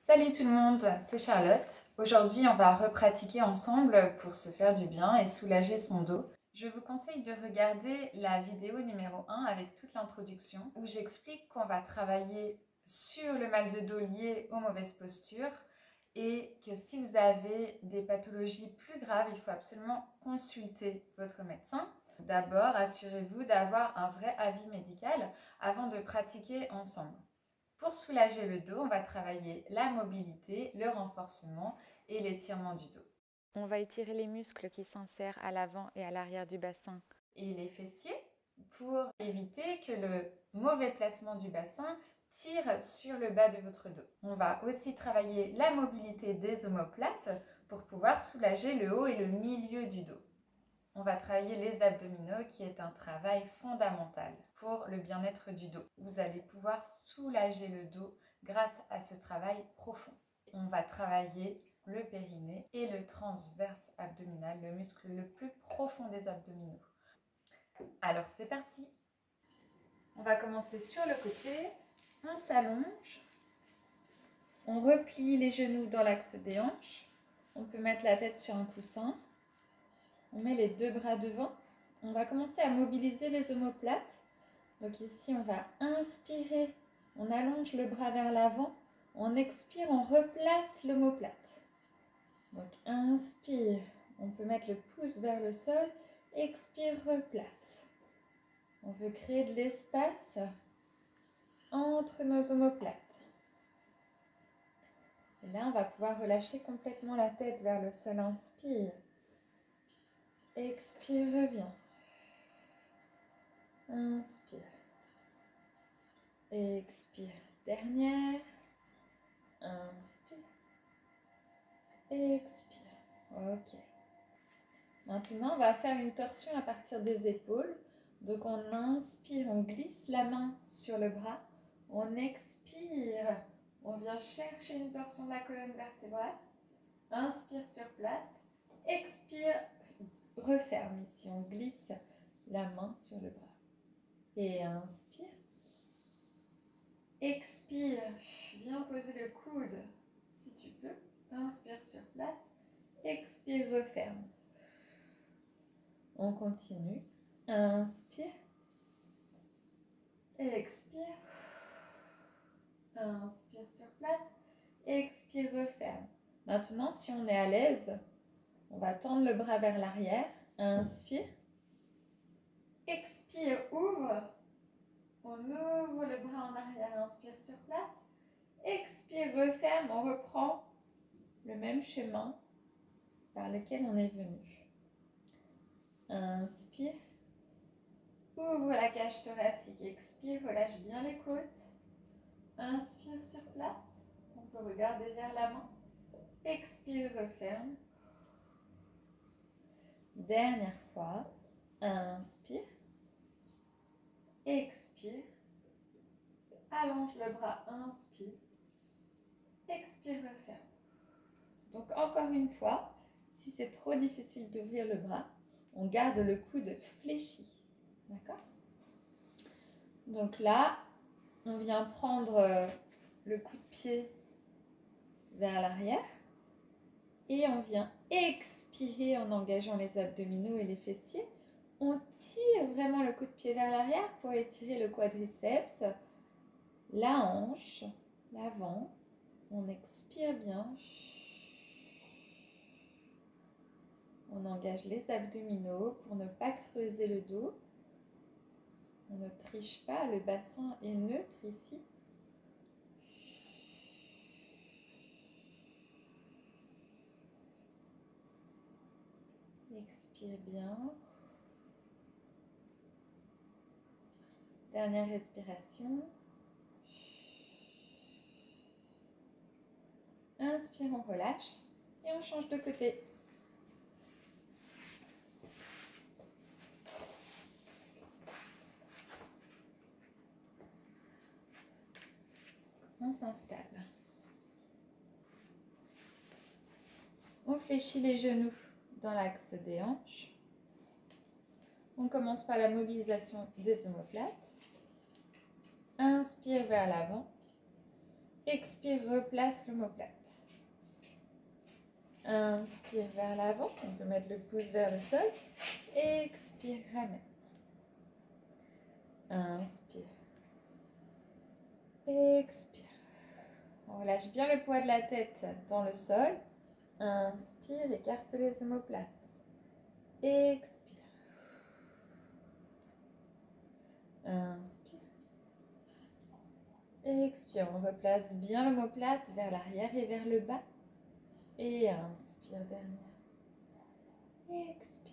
Salut tout le monde, c'est Charlotte. Aujourd'hui, on va repratiquer ensemble pour se faire du bien et soulager son dos. Je vous conseille de regarder la vidéo numéro 1 avec toute l'introduction où j'explique qu'on va travailler sur le mal de dos lié aux mauvaises postures et que si vous avez des pathologies plus graves, il faut absolument consulter votre médecin. D'abord, assurez-vous d'avoir un vrai avis médical avant de pratiquer ensemble. Pour soulager le dos, on va travailler la mobilité, le renforcement et l'étirement du dos. On va étirer les muscles qui s'insèrent à l'avant et à l'arrière du bassin. Et les fessiers pour éviter que le mauvais placement du bassin tire sur le bas de votre dos. On va aussi travailler la mobilité des omoplates pour pouvoir soulager le haut et le milieu du dos. On va travailler les abdominaux qui est un travail fondamental pour le bien-être du dos. Vous allez pouvoir soulager le dos grâce à ce travail profond. On va travailler le périnée et le transverse abdominal, le muscle le plus profond des abdominaux. Alors c'est parti. On va commencer sur le côté. On s'allonge. On replie les genoux dans l'axe des hanches. On peut mettre la tête sur un coussin. On met les deux bras devant. On va commencer à mobiliser les omoplates. Donc ici, on va inspirer. On allonge le bras vers l'avant. On expire, on replace l'omoplate. Donc inspire. On peut mettre le pouce vers le sol. Expire, replace. On veut créer de l'espace entre nos omoplates. Et là, on va pouvoir relâcher complètement la tête vers le sol. Inspire. Expire, reviens. Inspire. Expire. Dernière. Inspire. Expire. Ok. Maintenant, on va faire une torsion à partir des épaules. Donc, on inspire, on glisse la main sur le bras. On expire. On vient chercher une torsion de la colonne vertébrale. Inspire sur place. Expire. Referme ici. On glisse la main sur le bras. Et inspire. Expire. Viens poser le coude si tu peux. Inspire sur place. Expire, referme. On continue. Inspire. Expire. Inspire sur place. Expire, referme. Maintenant, si on est à l'aise, on va tendre le bras vers l'arrière. Inspire. Expire, ouvre. On ouvre le bras en arrière. Inspire sur place. Expire, referme. On reprend le même chemin par lequel on est venu. Inspire. Ouvre la cage thoracique. Expire, relâche bien les côtes. Inspire sur place. On peut regarder vers la main. Expire, referme. Dernière fois. Inspire. Expire. Allonge le bras. Inspire. Expire, referme. Donc encore une fois, si c'est trop difficile d'ouvrir le bras, on garde le coude fléchi. D'accord? Donc là, on vient prendre le coup de pied vers l'arrière et on vient expirer en engageant les abdominaux et les fessiers. On tire vraiment le coup de pied vers l'arrière pour étirer le quadriceps, la hanche, l'avant. On expire bien. On engage les abdominaux pour ne pas creuser le dos. On ne triche pas, le bassin est neutre ici. Expire bien. Dernière respiration. Inspire, on relâche et on change de côté. On s'installe. On fléchit les genoux dans l'axe des hanches. On commence par la mobilisation des omoplates. Inspire vers l'avant. Expire, replace l'omoplate. Inspire vers l'avant, on peut mettre le pouce vers le sol. Expire, ramène. Inspire. Expire. On relâche bien le poids de la tête dans le sol. Inspire, écarte les omoplates. Expire. Inspire. Expire. On replace bien l'omoplate vers l'arrière et vers le bas. Et inspire, dernière. Expire.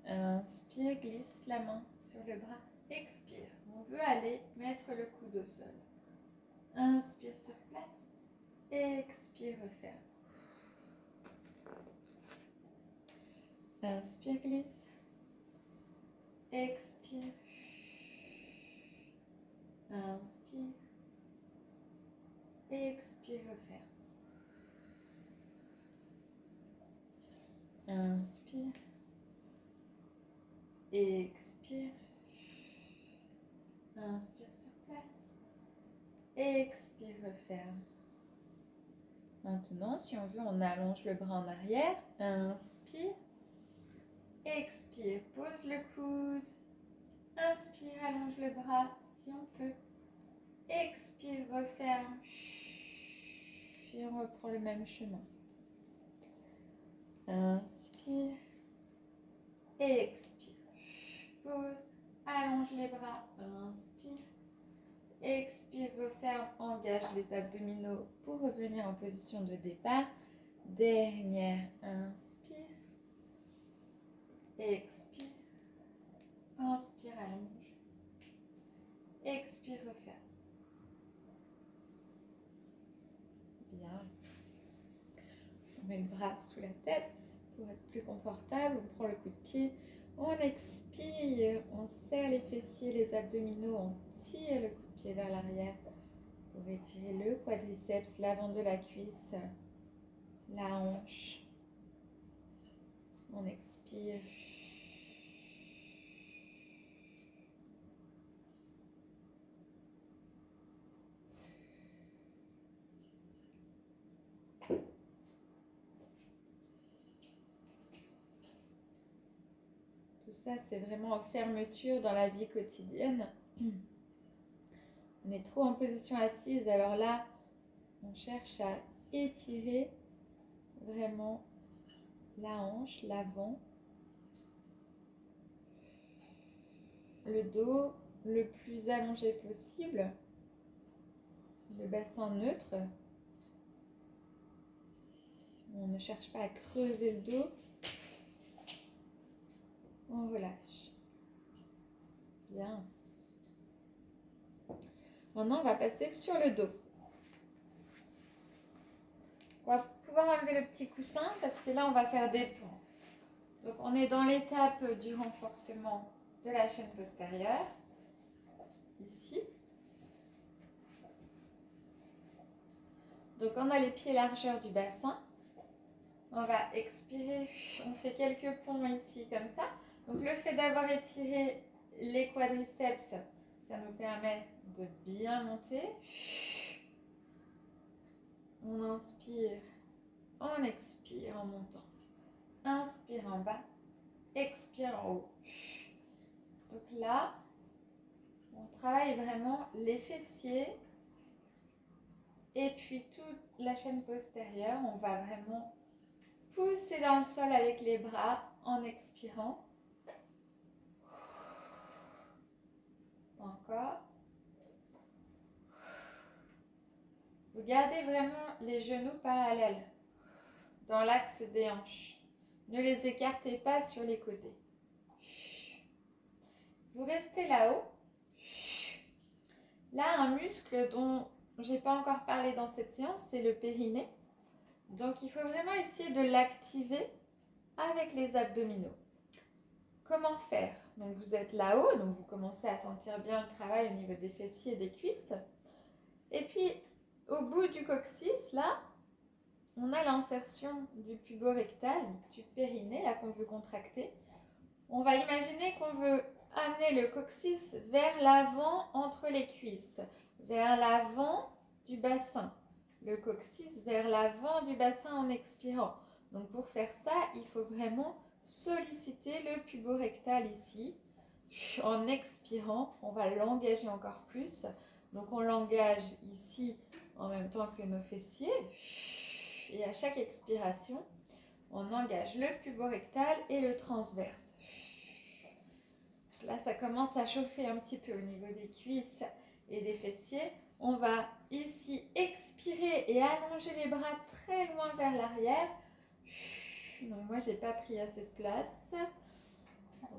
Inspire, glisse la main sur le bras. Expire. On veut aller mettre le coude au sol. Inspire sur place. Expire, referme. Inspire, glisse. Expire. Inspire. Expire, referme. Inspire. Expire. Inspire sur place. Expire, referme. Maintenant, si on veut, on allonge le bras en arrière. Inspire. Expire, pose le coude. Inspire, allonge le bras si on peut. Expire, referme. Puis on reprend le même chemin. Inspire. Expire. Pose. Allonge les bras. Inspire. Expire, referme. Engage les abdominaux pour revenir en position de départ. Dernière. Inspire. Expire. Inspire, allonge. Expire, referme. Bien. On met le bras sous la tête pour être plus confortable. On prend le coup de pied. On expire. On serre les fessiers, les abdominaux. On tire le coup de pied vers l'arrière pour étirer le quadriceps, l'avant de la cuisse, la hanche. On expire. Tout ça, c'est vraiment en fermeture dans la vie quotidienne. On est trop en position assise, alors là, on cherche à étirer vraiment la hanche, l'avant, le dos le plus allongé possible, le bassin neutre. On ne cherche pas à creuser le dos. On relâche. Bien. Maintenant, on va passer sur le dos. On va pouvoir enlever le petit coussin parce que là, on va faire des pans. Donc, on est dans l'étape du renforcement de la chaîne postérieure. Ici. Donc, on a les pieds largeur du bassin. On va expirer. On fait quelques ponts ici comme ça. Donc, le fait d'avoir étiré les quadriceps, ça nous permet de bien monter. On inspire, on expire en montant. Inspire en bas, expire en haut. Donc là, on travaille vraiment les fessiers et puis toute la chaîne postérieure. On va vraiment pousser dans le sol avec les bras en expirant. Encore. Vous gardez vraiment les genoux parallèles dans l'axe des hanches. Ne les écartez pas sur les côtés. Vous restez là-haut. Là, un muscle dont je n'ai pas encore parlé dans cette séance, c'est le périnée. Donc, il faut vraiment essayer de l'activer avec les abdominaux. Comment faire? Donc, vous êtes là-haut, donc vous commencez à sentir bien le travail au niveau des fessiers et des cuisses. Et puis, au bout du coccyx, là, on a l'insertion du puborectal, du périnée, là qu'on veut contracter. On va imaginer qu'on veut amener le coccyx vers l'avant entre les cuisses, vers l'avant du bassin. Le coccyx vers l'avant du bassin en expirant. Donc pour faire ça, il faut vraiment solliciter le puborectal ici. En expirant, on va l'engager encore plus. Donc on l'engage ici en même temps que nos fessiers. Et à chaque expiration, on engage le puborectal et le transverse. Là, ça commence à chauffer un petit peu au niveau des cuisses et des fessiers. On va ici expirer et allonger les bras très loin vers l'arrière. Donc moi, j'ai pas pris assez de place.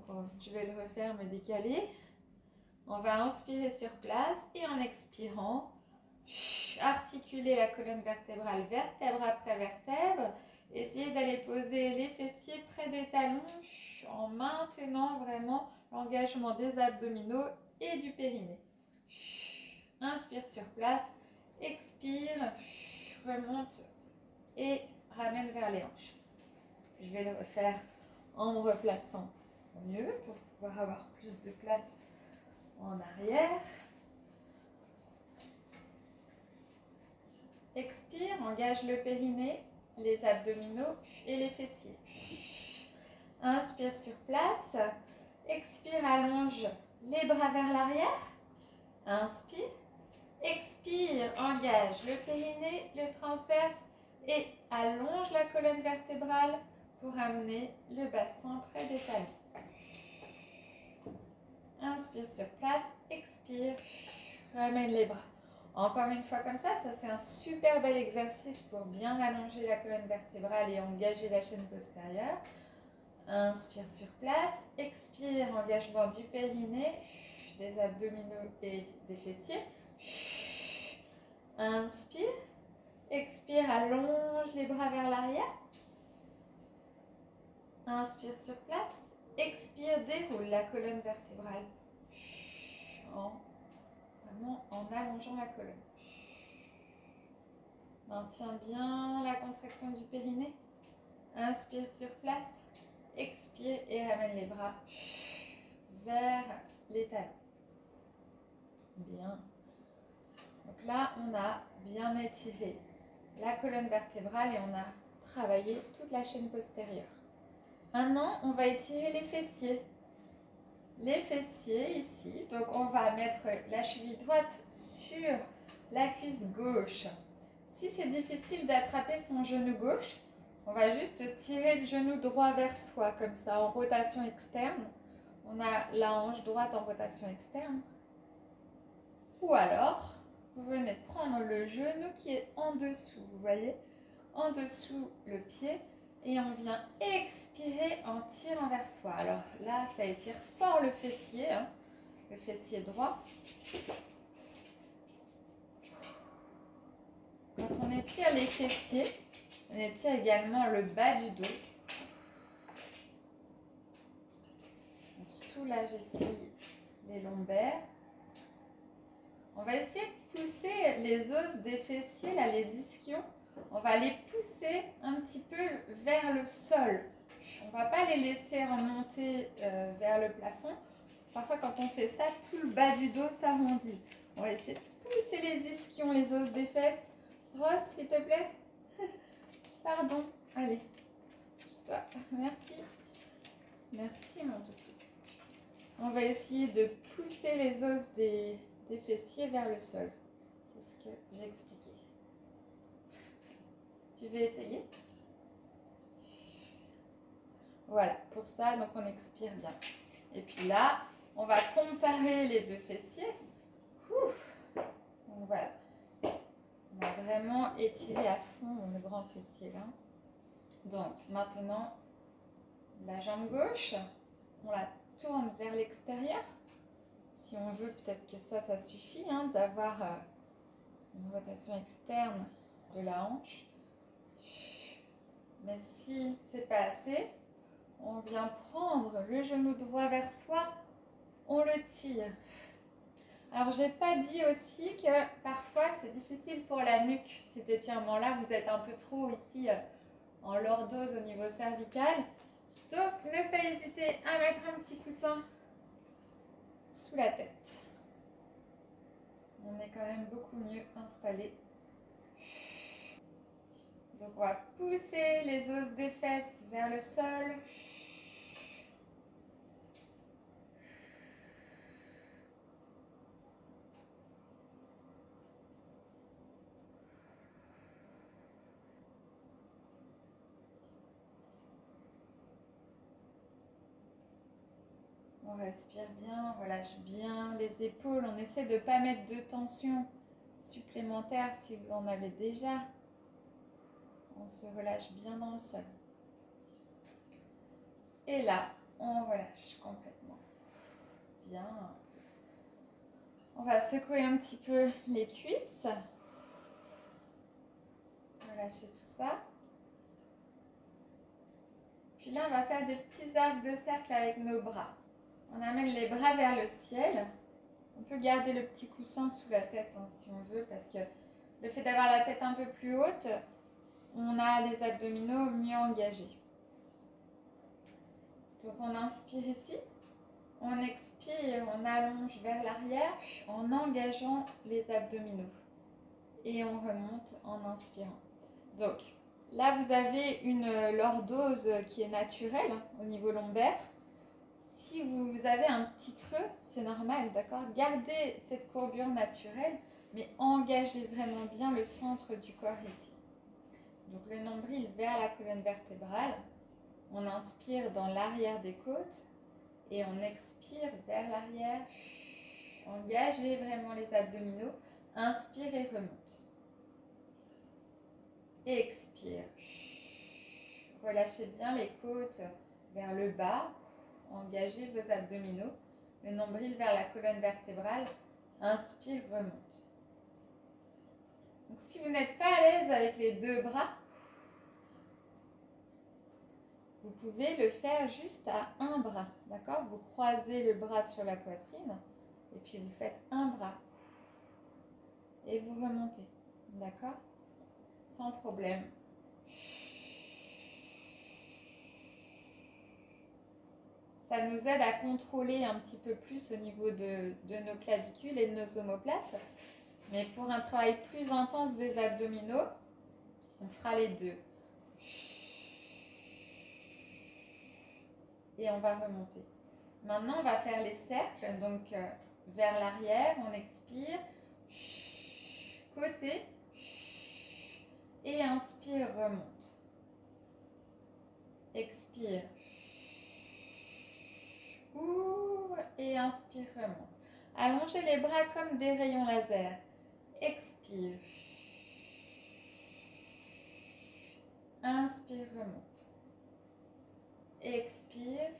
Donc, je vais le refaire, me décaler. On va inspirer sur place et en expirant, articuler la colonne vertébrale vertèbre après vertèbre. Essayez d'aller poser les fessiers près des talons en maintenant vraiment l'engagement des abdominaux et du périnée. Inspire sur place, expire, remonte et ramène vers les hanches. Je vais le refaire en me replaçant mieux pour pouvoir avoir plus de place en arrière. Expire, engage le périnée, les abdominaux et les fessiers. Inspire sur place. Expire, allonge les bras vers l'arrière. Inspire. Expire, engage le périnée, le transverse et allonge la colonne vertébrale pour amener le bassin près des talons. Inspire sur place, expire, ramène les bras. Encore une fois comme ça c'est un super bel exercice pour bien allonger la colonne vertébrale et engager la chaîne postérieure. Inspire sur place, expire, engagement du périnée, des abdominaux et des fessiers. Inspire, expire, allonge les bras vers l'arrière. Inspire sur place, expire, déroule la colonne vertébrale. Vraiment en allongeant la colonne. Maintiens bien la contraction du périnée. Inspire sur place, expire et ramène les bras vers les talons. Bien. Donc là, on a bien étiré la colonne vertébrale et on a travaillé toute la chaîne postérieure. Maintenant, on va étirer les fessiers. Les fessiers ici, donc on va mettre la cheville droite sur la cuisse gauche. Si c'est difficile d'attraper son genou gauche, on va juste tirer le genou droit vers soi, comme ça, en rotation externe. On a la hanche droite en rotation externe. Ou alors, vous venez de prendre le genou qui est en dessous, vous voyez, en dessous le pied. Et on vient expirer en tirant vers soi. Alors là, ça étire fort le fessier droit. Quand on étire les fessiers, on étire également le bas du dos. On soulage ici les lombaires. On va essayer de pousser les os des fessiers, là, les ischions. On va les pousser un petit peu vers le sol. On ne va pas les laisser remonter vers le plafond. Parfois, quand on fait ça, tout le bas du dos s'arrondit. On va essayer de pousser les ischions, les os des fesses. Rose, s'il te plaît. Pardon. Allez, pousse-toi. Merci. Merci, mon toutou. On va essayer de pousser les os des fessiers vers le sol. C'est ce que j'ai expliqué. Tu veux essayer? Voilà, pour ça, donc on expire bien. Et puis là, on va comparer les deux fessiers. Donc voilà. On va vraiment étirer à fond le grand fessier là. Donc maintenant, la jambe gauche, on la tourne vers l'extérieur. Si on veut, peut-être que ça suffit d'avoir une rotation externe de la hanche. Mais si c'est pas assez, on vient prendre le genou droit vers soi, on le tire. Alors, j'ai pas dit aussi que parfois c'est difficile pour la nuque, cet étirement-là, vous êtes un peu trop ici en lordose au niveau cervical. Donc, ne pas hésiter à mettre un petit coussin sous la tête. On est quand même beaucoup mieux installé. Donc on va pousser les os des fesses vers le sol. On respire bien, on relâche bien les épaules. On essaie de ne pas mettre de tension supplémentaire si vous en avez déjà. On se relâche bien dans le sol. Et là, on relâche complètement. Bien. On va secouer un petit peu les cuisses. Relâcher tout ça. Puis là, on va faire des petits arcs de cercle avec nos bras. On amène les bras vers le ciel. On peut garder le petit coussin sous la tête si on veut, parce que le fait d'avoir la tête un peu plus haute, on a les abdominaux mieux engagés. Donc on inspire ici, on expire, on allonge vers l'arrière en engageant les abdominaux. Et on remonte en inspirant. Donc là, vous avez une lordose qui est naturelle au niveau lombaire. Si vous avez un petit creux, c'est normal, d'accord? Gardez cette courbure naturelle, mais engagez vraiment bien le centre du corps ici. Donc le nombril vers la colonne vertébrale. On inspire dans l'arrière des côtes et on expire vers l'arrière. Engagez vraiment les abdominaux. Inspire et remonte. Expire. Relâchez bien les côtes vers le bas. Engagez vos abdominaux, le nombril vers la colonne vertébrale, inspire, remonte. Donc si vous n'êtes pas à l'aise avec les deux bras, vous pouvez le faire juste à un bras, d'accord? Vous croisez le bras sur la poitrine et puis vous faites un bras et vous remontez, d'accord? Sans problème. Ça nous aide à contrôler un petit peu plus au niveau de nos clavicules et de nos omoplates. Mais pour un travail plus intense des abdominaux, on fera les deux. Et on va remonter. Maintenant, on va faire les cercles. Donc, vers l'arrière, on expire. Côté. Et inspire, remonte. Expire. Ouvre et inspire, remonte. Allongez les bras comme des rayons laser. Expire. Inspire, remonte. Expire.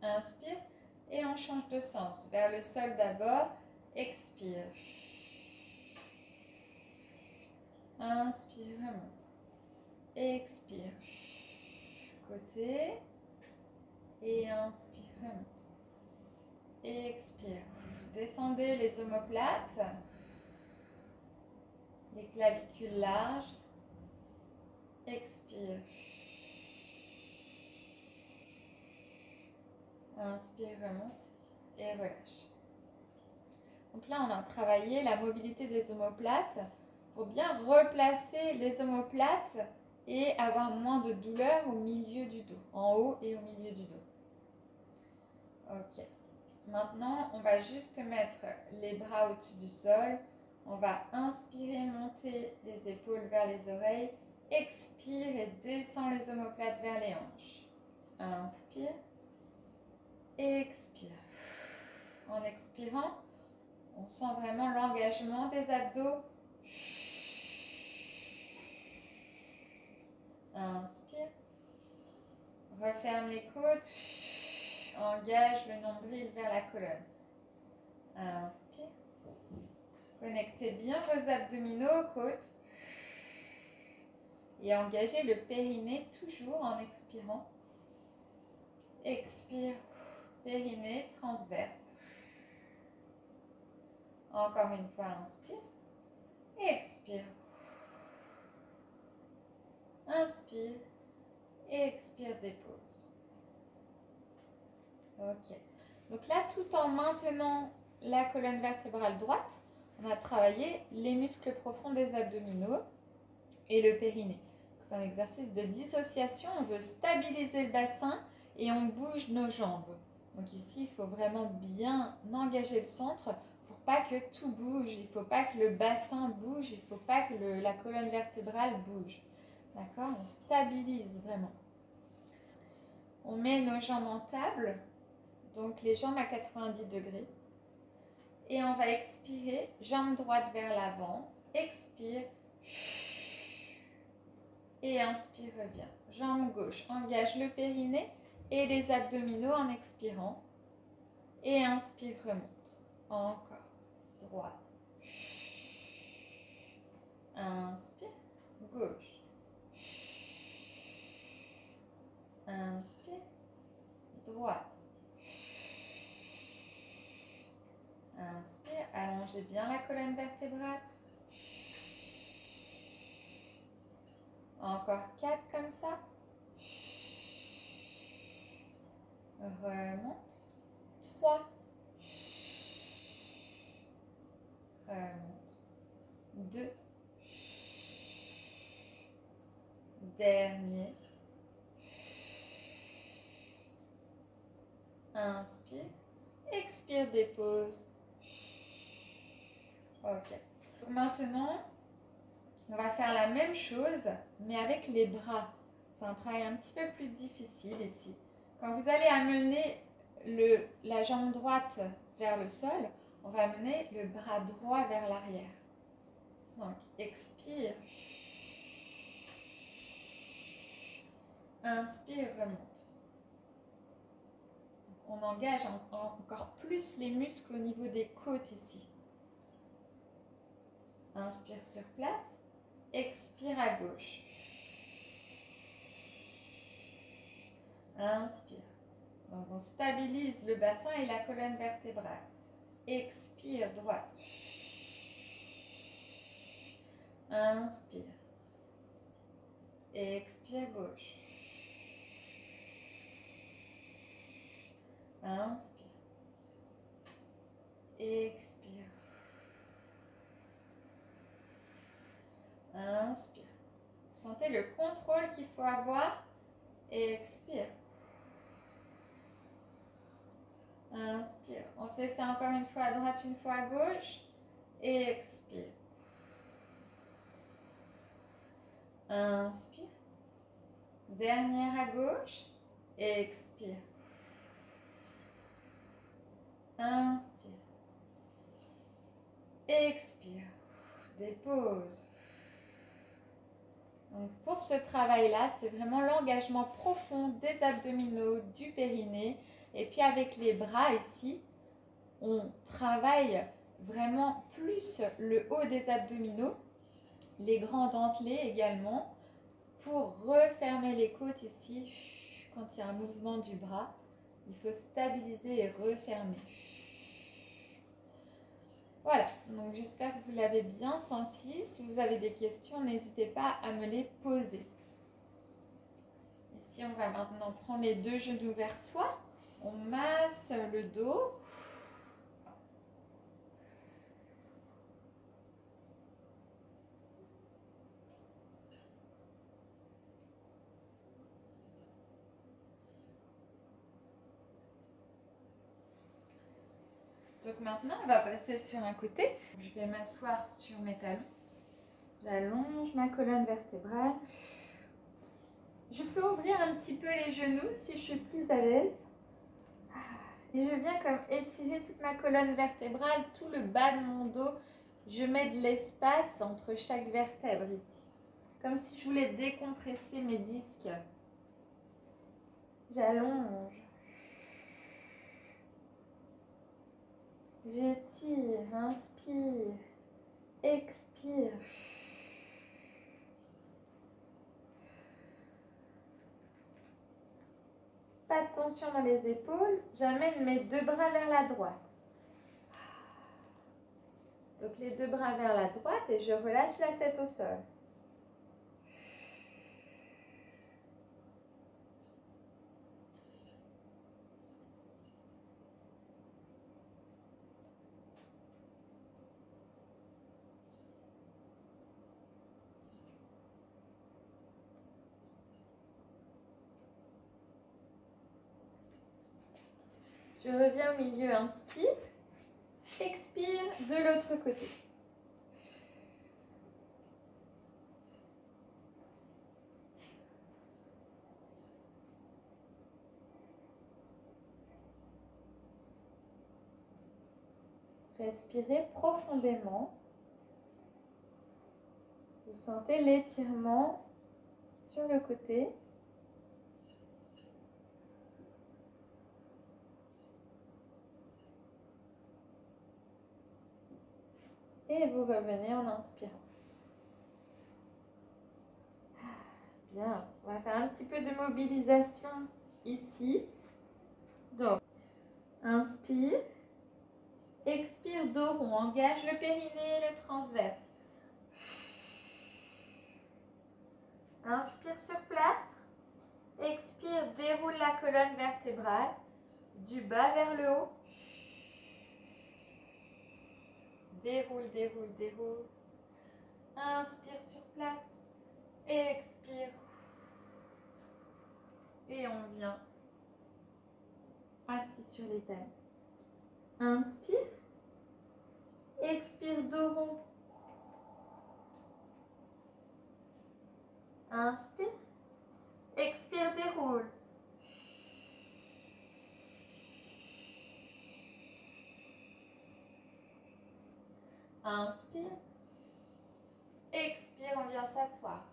Inspire. Et on change de sens. Vers le sol d'abord. Expire. Inspire, remonte. Expire. Côté. Et inspire, remonte. Expire. Descendez les omoplates. Les clavicules larges. Expire. Inspire, remonte et relâche. Donc là, on a travaillé la mobilité des omoplates pour bien replacer les omoplates et avoir moins de douleur au milieu du dos, en haut et au milieu du dos. Ok. Maintenant, on va juste mettre les bras au-dessus du sol. On va inspirer, monter les épaules vers les oreilles. Expire et descend les omoplates vers les hanches. Inspire. Expire. En expirant, on sent vraiment l'engagement des abdos. Inspire. Referme les côtes. Engage le nombril vers la colonne. Inspire. Connectez bien vos abdominaux aux côtes. Et engagez le périnée toujours en expirant. Expire. Périnée transverse. Encore une fois, inspire. Expire. Inspire. Et expire, dépose. Ok. Donc là, tout en maintenant la colonne vertébrale droite, on a travaillé les muscles profonds des abdominaux et le périnée. C'est un exercice de dissociation. On veut stabiliser le bassin et on bouge nos jambes. Donc ici, il faut vraiment bien engager le centre pour pas que tout bouge. Il ne faut pas que le bassin bouge. Il ne faut pas que la colonne vertébrale bouge. D'accord? On stabilise vraiment. On met nos jambes en table, donc les jambes à 90 degrés. Et on va expirer, jambe droite vers l'avant. Expire. Et inspire, reviens. Jambe gauche, engage le périnée et les abdominaux en expirant. Et inspire, remonte. Encore. Droite. Inspire. Gauche. Inspire. Droite. Inspire. Allongez bien la colonne vertébrale. Encore 4 comme ça. Remonte. 3. Remonte. 2. Dernier. Inspire. Expire, dépose. Ok. Maintenant, on va faire la même chose, mais avec les bras. C'est un travail un petit peu plus difficile ici. Quand vous allez amener la jambe droite vers le sol, on va amener le bras droit vers l'arrière. Donc, expire. Inspire, remonte. On engage encore plus les muscles au niveau des côtes ici. Inspire sur place. Expire à gauche. Inspire. Donc on stabilise le bassin et la colonne vertébrale. Expire, droite. Inspire. Expire, gauche. Inspire. Expire. Inspire. Sentez le contrôle qu'il faut avoir. Expire. Inspire. On fait ça encore une fois à droite, une fois à gauche. Expire. Inspire. Dernière à gauche. Expire. Inspire. Expire. Dépose. Donc pour ce travail-là, c'est vraiment l'engagement profond des abdominaux, du périnée. Et puis avec les bras ici, on travaille vraiment plus le haut des abdominaux, les grands dentelés également, pour refermer les côtes ici. Quand il y a un mouvement du bras, il faut stabiliser et refermer. Voilà, donc j'espère que vous l'avez bien senti. Si vous avez des questions, n'hésitez pas à me les poser. Ici, on va maintenant prendre les deux genoux vers soi. On masse le dos. Donc maintenant, on va passer sur un côté. Je vais m'asseoir sur mes talons. J'allonge ma colonne vertébrale. Je peux ouvrir un petit peu les genoux si je suis plus à l'aise. Et je viens comme étirer toute ma colonne vertébrale, tout le bas de mon dos. Je mets de l'espace entre chaque vertèbre ici. Comme si je voulais décompresser mes disques. J'allonge. J'étire, inspire, expire. Pas de tension dans les épaules. J'amène mes deux bras vers la droite. Donc les deux bras vers la droite et je relâche la tête au sol. Je reviens au milieu, inspire. Expire de l'autre côté. Respirez profondément. Vous sentez l'étirement sur le côté. Et vous revenez en inspirant. Bien, on va faire un petit peu de mobilisation ici. Donc, inspire. Expire, dos rond. Engage le périnée, le transverse. Inspire sur place. Expire, déroule la colonne vertébrale. Du bas vers le haut. Déroule, déroule, déroule. Inspire sur place. Expire. Et on vient assis sur les talons. Inspire. Expire, dos rond. Inspire. Expire, déroule. Inspire. Expire, on vient s'asseoir.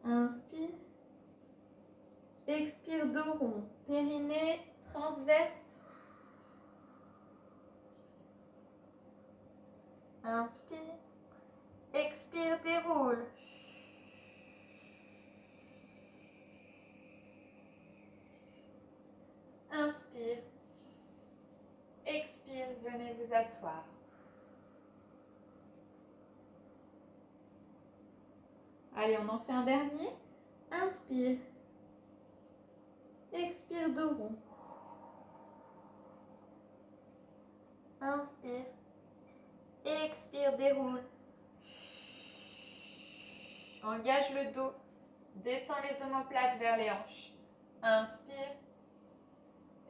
Inspire. Expire, dos rond. Périnée transverse. Inspire. Expire, déroule. Inspire. Expire, venez vous asseoir. Allez, on en fait un dernier. Inspire. Expire, dos rond. Inspire. Expire, déroule. Engage le dos. Descends les omoplates vers les hanches. Inspire.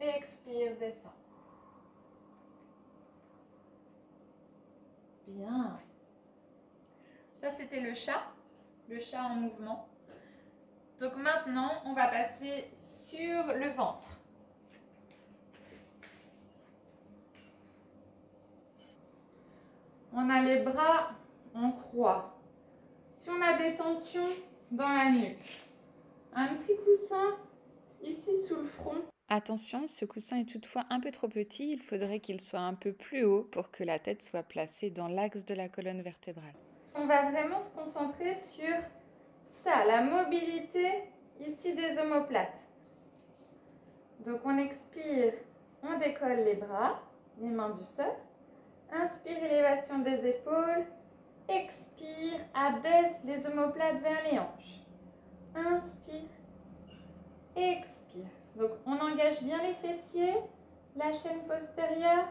Expire, descends. Bien. Ça, c'était le chat en mouvement. Donc maintenant, on va passer sur le ventre. On a les bras en croix. Si on a des tensions dans la nuque, un petit coussin ici sous le front. Attention, ce coussin est toutefois un peu trop petit, il faudrait qu'il soit un peu plus haut pour que la tête soit placée dans l'axe de la colonne vertébrale. On va vraiment se concentrer sur ça, la mobilité ici des omoplates. Donc on expire, on décolle les bras, les mains du sol. Inspire, élévation des épaules. Expire, abaisse les omoplates vers les hanches. Inspire, expire. Donc on engage bien les fessiers, la chaîne postérieure.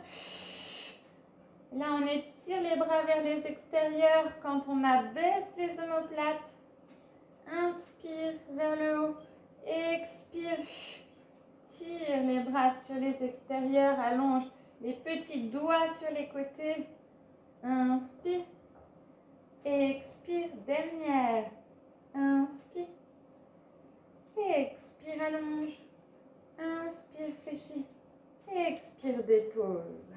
Là on étire les bras vers les extérieurs quand on abaisse les omoplates. Inspire vers le haut. Expire. Tire les bras sur les extérieurs. Allonge les petits doigts sur les côtés. Inspire. Expire. Dernière. Inspire. Expire. Allonge. Inspire. Fléchis. Expire. Dépose.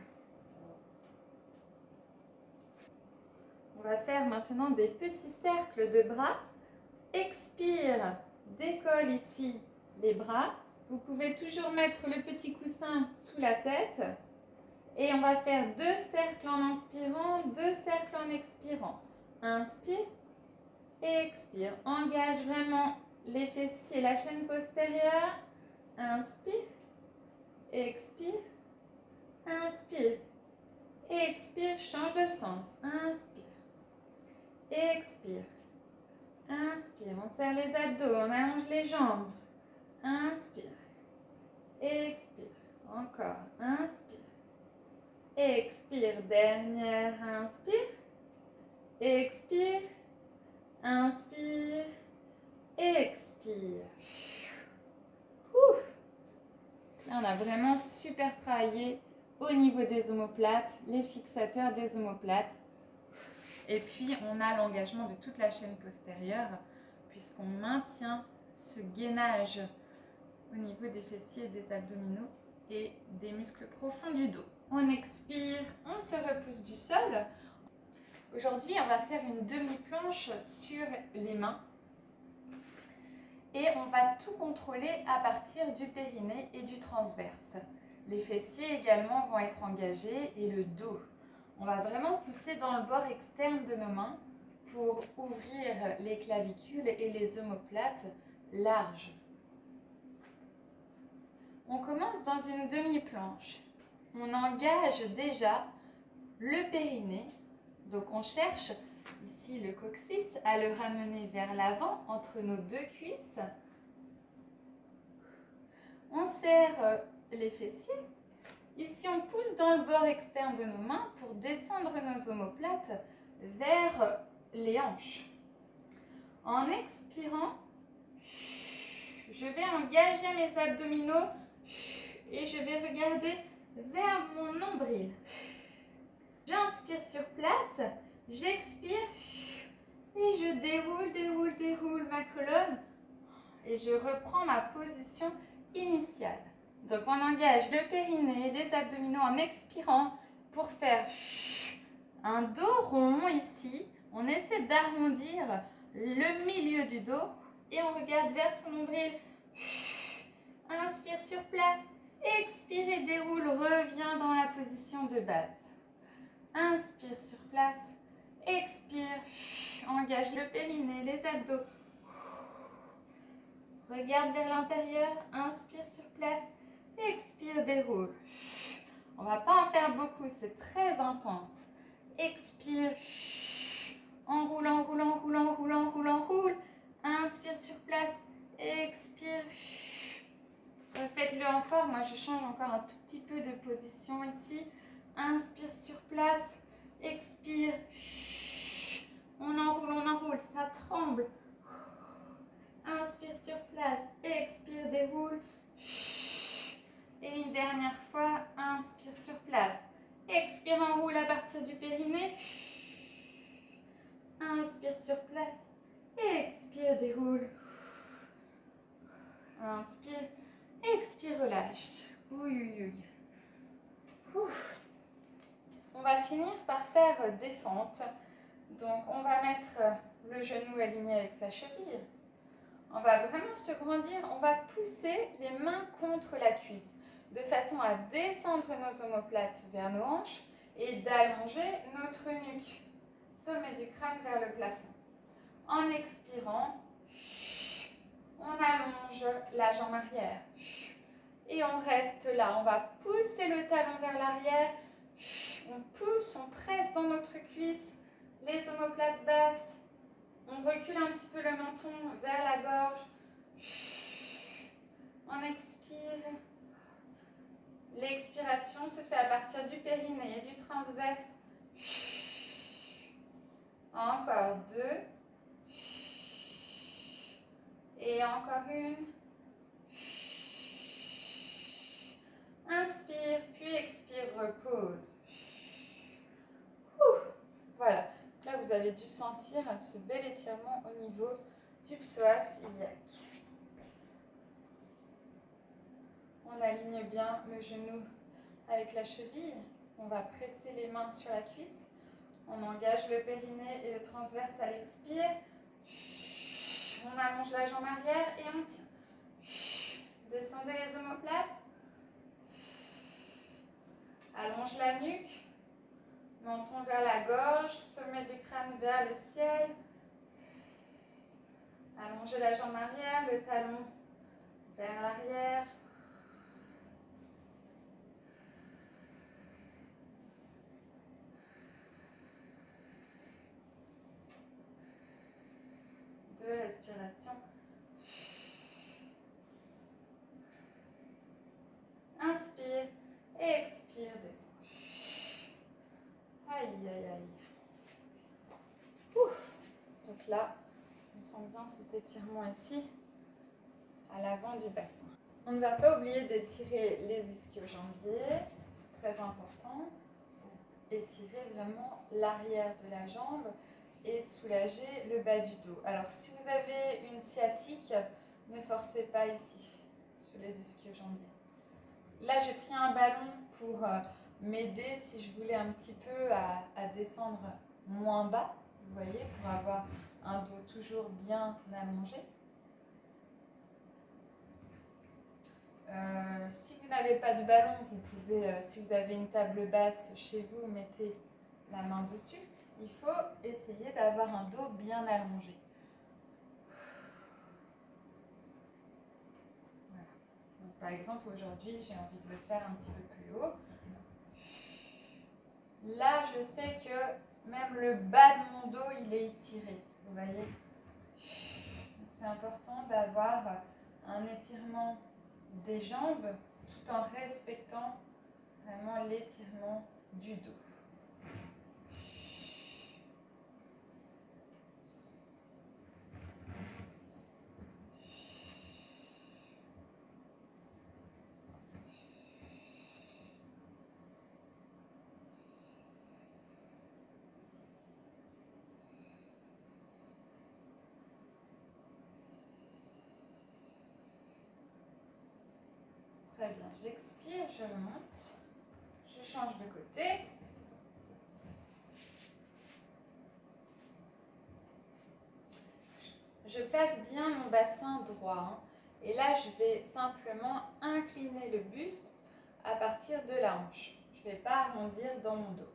On va faire maintenant des petits cercles de bras. Expire, décolle ici les bras. Vous pouvez toujours mettre le petit coussin sous la tête. Et on va faire 2 cercles en inspirant, 2 cercles en expirant. Inspire, expire. Engage vraiment les fessiers, la chaîne postérieure. Inspire, expire, inspire, expire. Change de sens. Inspire, expire. Inspire, on serre les abdos, on allonge les jambes. Inspire. Expire. Encore. Inspire. Expire. Dernière. Inspire. Expire. Inspire. Expire. on a vraiment super travaillé au niveau des omoplates, les fixateurs des omoplates. Et puis, on a l'engagement de toute la chaîne postérieure, puisqu'on maintient ce gainage au niveau des fessiers, des abdominaux et des muscles profonds du dos. On expire, on se repousse du sol. Aujourd'hui, on va faire une demi-planche sur les mains. Et on va tout contrôler à partir du périnée et du transverse. Les fessiers également vont être engagés et le dos. On va vraiment pousser dans le bord externe de nos mains pour ouvrir les clavicules et les omoplates larges. On commence dans une demi-planche. On engage déjà le périnée. Donc on cherche ici le coccyx à le ramener vers l'avant entre nos deux cuisses. On serre les fessiers. Ici on pousse dans le bord externe de nos mains pour descendre nos omoplates vers les hanches. En expirant, je vais engager mes abdominaux et je vais regarder vers mon nombril. J'inspire sur place, j'expire et je déroule ma colonne et je reprends ma position initiale. Donc on engage le périnée, les abdominaux en expirant pour faire un dos rond ici. On essaie d'arrondir le milieu du dos et on regarde vers son nombril. Inspire sur place, expire et déroule, reviens dans la position de base. Inspire sur place, expire, engage le périnée, les abdos. Regarde vers l'intérieur, inspire sur place, expire, déroule. On ne va pas en faire beaucoup, c'est très intense. Expire, enroule, enroule, enroule, enroule, enroule, enroule. Inspire sur place, expire. Faites-le encore, moi je change encore un tout petit peu de position ici. Inspire sur place, expire. On enroule, ça tremble. Inspire sur place, expire, déroule. Et une dernière fois, inspire sur place. Expire, enroule à partir du périnée. Inspire sur place, expire, déroule. Inspire, expire, relâche. Oui. Ouf. On va finir par faire des fentes. Donc on va mettre le genou aligné avec sa cheville. On va vraiment se grandir, on va pousser les mains contre la cuisse de façon à descendre nos omoplates vers nos hanches et d'allonger notre nuque, sommet du crâne vers le plafond. En expirant, on allonge la jambe arrière et on reste là. On va pousser le talon vers l'arrière, on pousse, on presse dans notre cuisse, les omoplates basses. On recule un petit peu le menton vers la gorge. On expire. L'expiration se fait à partir du périnée et du transverse. Encore 2. Et encore une. Inspire, puis expire, repose. Voilà. Là, vous avez dû sentir ce bel étirement au niveau du psoas iliaque. On aligne bien le genou avec la cheville. On va presser les mains sur la cuisse. On engage le périnée et le transverse à l'expire. On allonge la jambe arrière et on tient. Descendez les omoplates. Allonge la nuque. Menton vers la gorge, sommet du crâne vers le ciel. Allongez la jambe arrière, le talon vers l'arrière. Deux respirations. Inspire et expire, descend. Aïe, aïe, aïe. Ouf. Donc là, on sent bien cet étirement ici, à l'avant du bassin. On ne va pas oublier d'étirer les ischio-jambiers, c'est très important. Étirer vraiment l'arrière de la jambe et soulager le bas du dos. Alors si vous avez une sciatique, ne forcez pas ici, sur les ischio-jambiers. Là j'ai pris un ballon pour m'aider si je voulais un petit peu à descendre moins bas, vous voyez, pour avoir un dos toujours bien allongé. Si vous n'avez pas de ballon, vous pouvez, si vous avez une table basse chez vous, mettez la main dessus. Il faut essayer d'avoir un dos bien allongé. Voilà. Donc, par exemple, aujourd'hui, j'ai envie de le faire un petit peu plus haut. Là, je sais que même le bas de mon dos, il est étiré. Vous voyez ? C'est important d'avoir un étirement des jambes tout en respectant vraiment l'étirement du dos. Très bien, j'expire, je remonte, je change de côté. Je place bien mon bassin droit. Et là, je vais simplement incliner le buste à partir de la hanche. Je ne vais pas arrondir dans mon dos.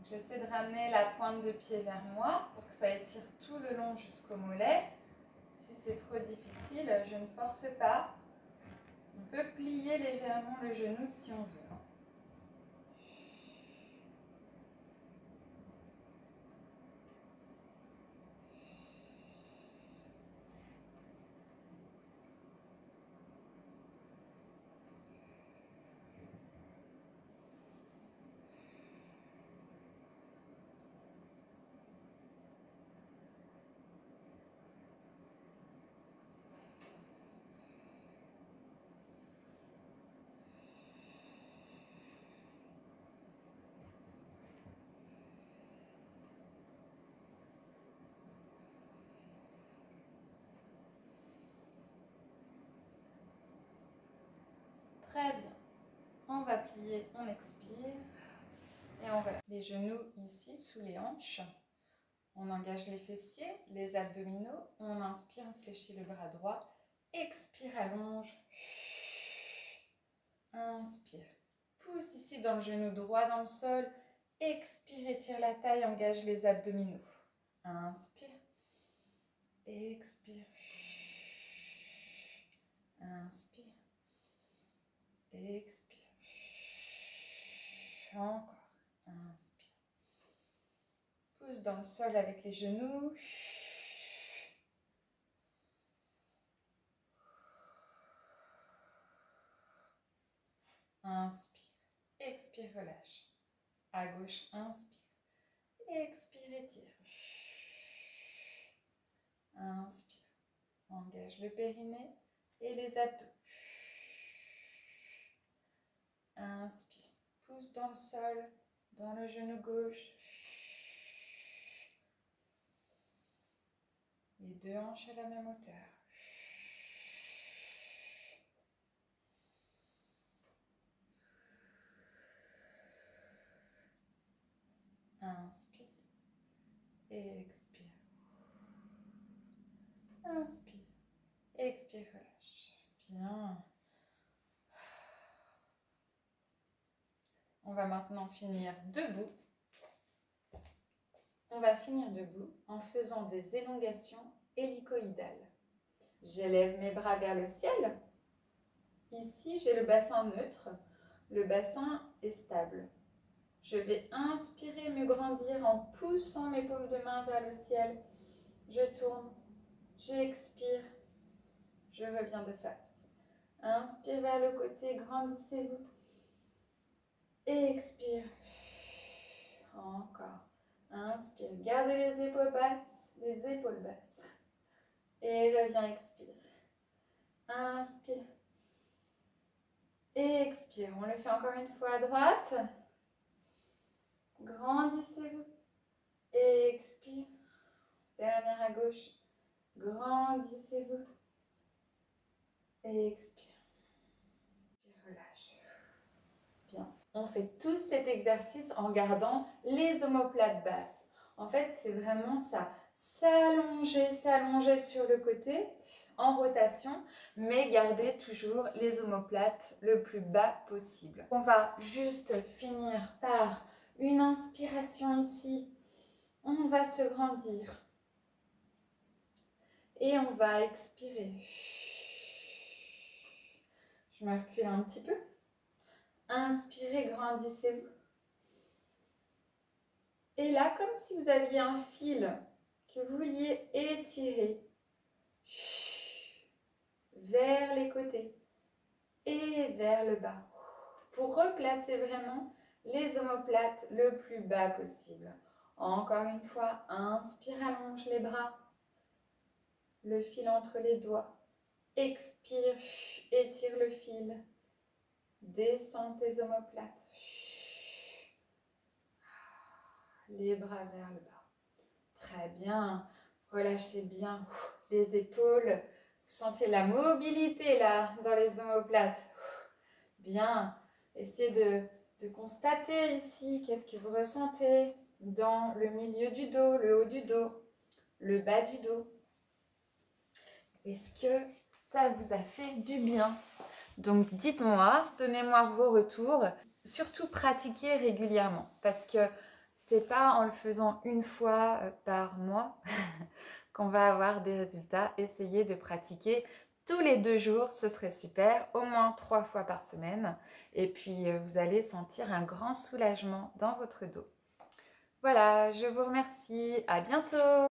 J'essaie de ramener la pointe de pied vers moi pour que ça étire tout le long jusqu'au mollet. Si c'est trop difficile, je ne force pas. On peut plier légèrement le genou si on veut. Très bien. On va plier, on expire et on relâche. Les genoux ici sous les hanches. On engage les fessiers, les abdominaux. On inspire, on fléchit le bras droit. Expire, allonge. Inspire. Pousse ici dans le genou droit dans le sol. Expire, étire la taille, engage les abdominaux. Inspire. Expire. Inspire. Expire. Encore. Inspire. Pousse dans le sol avec les genoux. Inspire. Expire, relâche. À gauche, inspire. Expire, étire. Inspire. Engage le périnée et les abdos. Inspire. Pousse dans le sol, dans le genou gauche. Les deux hanches à la même hauteur. Inspire. Expire. Inspire. Expire, relâche. Bien. On va maintenant finir debout. On va finir debout en faisant des élongations hélicoïdales. J'élève mes bras vers le ciel. Ici, j'ai le bassin neutre. Le bassin est stable. Je vais inspirer, me grandir en poussant mes paumes de main vers le ciel. Je tourne, j'expire, je reviens de face. Inspire vers le côté, grandissez-vous. Expire. Encore. Inspire, gardez les épaules basses, Et reviens, expire. Inspire. Et expire. On le fait encore une fois à droite. Grandissez-vous. Et expire. Dernière à gauche. Grandissez-vous. Et expire. Et relâche. Bien. On fait tout cet exercice en gardant les omoplates basses. En fait, c'est vraiment ça. S'allonger, s'allonger sur le côté en rotation, mais garder toujours les omoplates le plus bas possible. On va juste finir par une inspiration ici. On va se grandir. Et on va expirer. Je me recule un petit peu. Inspirez, grandissez-vous. Et là, comme si vous aviez un fil que vous vouliez étirer vers les côtés et vers le bas pour replacer vraiment les omoplates le plus bas possible. Encore une fois, inspire, allonge les bras, le fil entre les doigts. Expire, étire le fil, descends tes omoplates. Les bras vers le bas. Très bien. Relâchez bien les épaules. Vous sentez la mobilité là dans les omoplates. Bien. Essayez de constater ici qu'est-ce que vous ressentez dans le milieu du dos, le haut du dos, le bas du dos. Est-ce que ça vous a fait du bien? Donc dites-moi, donnez-moi vos retours. Surtout pratiquez régulièrement parce que c'est pas en le faisant une fois par mois qu'on va avoir des résultats. Essayez de pratiquer tous les 2 jours, ce serait super, au moins 3 fois par semaine. Et puis vous allez sentir un grand soulagement dans votre dos. Voilà, je vous remercie, à bientôt!